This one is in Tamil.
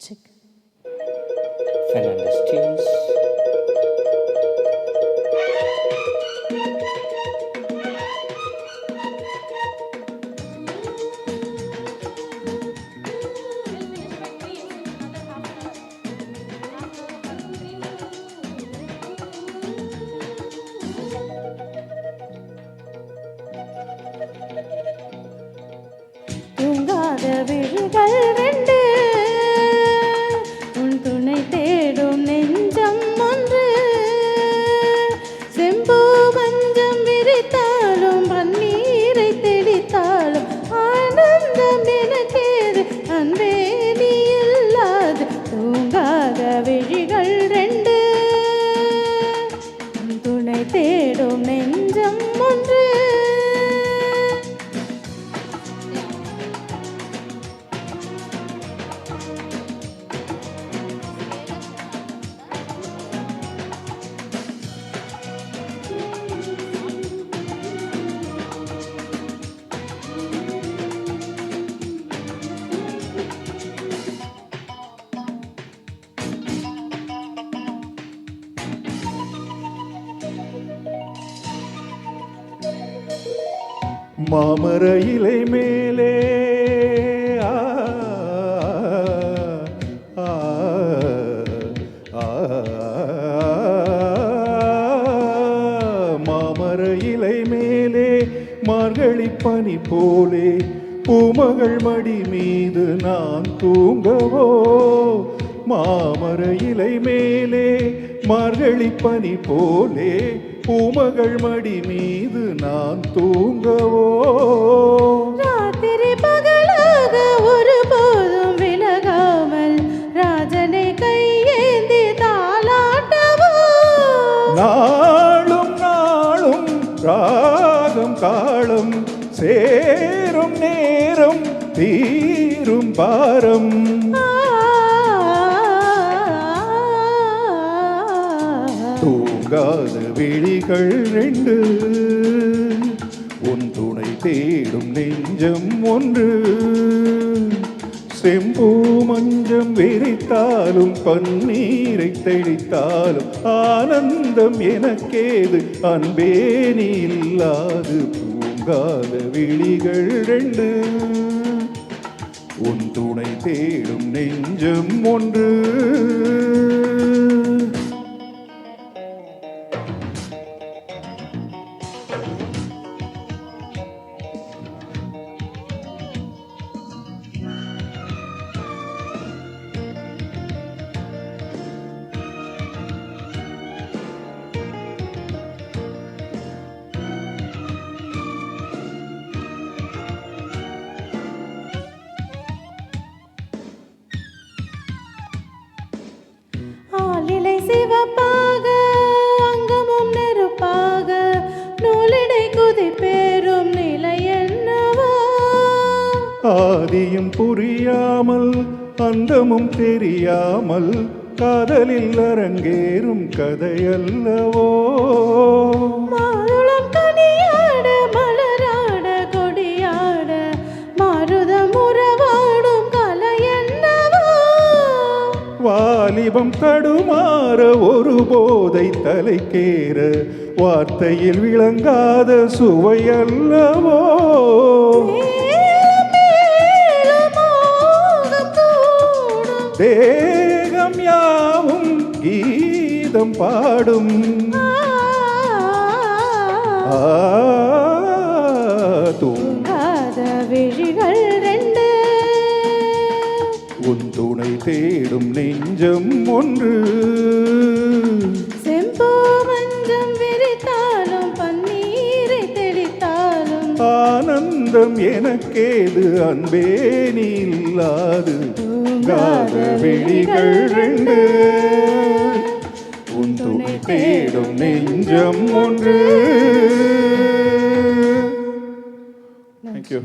Check. Fernandez Tunes. தூங்காத விழிகள் ரெண்டு, உன் துணை தேடும் நெஞ்சம் ஒன்று. செம்பு மஞ்சம் விரித்தாலும் பன்னீரை தெளித்தாலும் ஆனந்தம் எனக்கேது அன்பே நீ இல்லாது. தூங்காத விழிகள் ரெண்டு, உன் துணை தேடும் நெஞ்சம் ஒன்று. மாமர இலை மேலே மாமர இலை மேலே மார்கழி பனி போலே பூமகள் மடி மீது நான் தூங்கவோ. மாமர இலை மேலே மார்கழி பனி போலே பூமகள் மடி மீது நான் தூங்கவோ. ராத்திரி பகலாக ஒருபோதும் விலகாமல் ராஜனை கையேந்தி தாலாட்டவோ. நாளும் நாளும் ராகம் காலம் சேரும் நேரம் தீரும் பாரம். தூங்காத விழிகள் ரெண்டு, உன் துணை தேடும் நெஞ்சம் ஒன்று. செம்பு மஞ்சம் விரித்தாலும் பன்னீரை தெளித்தாலும் ஆனந்தம் எனக்கேது அன்பே நீ இல்லாது. தூங்காத விழிகள் ரெண்டு, உன் துணை தேடும் நெஞ்சம் ஒன்று. ஆலிலை சிவப்பாக அங்கமும் நெருப்பாக நூலிடை குதிப்பேறும் நிலை என்னவோ. ஆதியும் புரியாமல் அந்தமும் தெரியாமல் காதலில் அரங்கேறும் கதையல்லவோ. மாதுளம் கனியாட மலராட கொடியாட மாருதம் உறவாடும் கலை என்னவோ. வாலிபம் தடுமாற ஒரு போதை தலைக்கேற வார்த்தையில் விளங்காத சுவையல்லவோ. தேகம் யாவும் கீதம் பாடும். தூங்காத விழிகள் ரெண்டு, உன் துணை தேடும் நெஞ்சம் ஒன்று. செம்பு மஞ்சம் விரித்தாலும் பன்னீரை தெளித்தாலும் ஆனந்தம் எனக்கேது அன்பே நீ இல்லாது. தூங்காத விழிகள் ரெண்டு, உன் துணை தேடும் நெஞ்சம் ஒன்று. Thank you.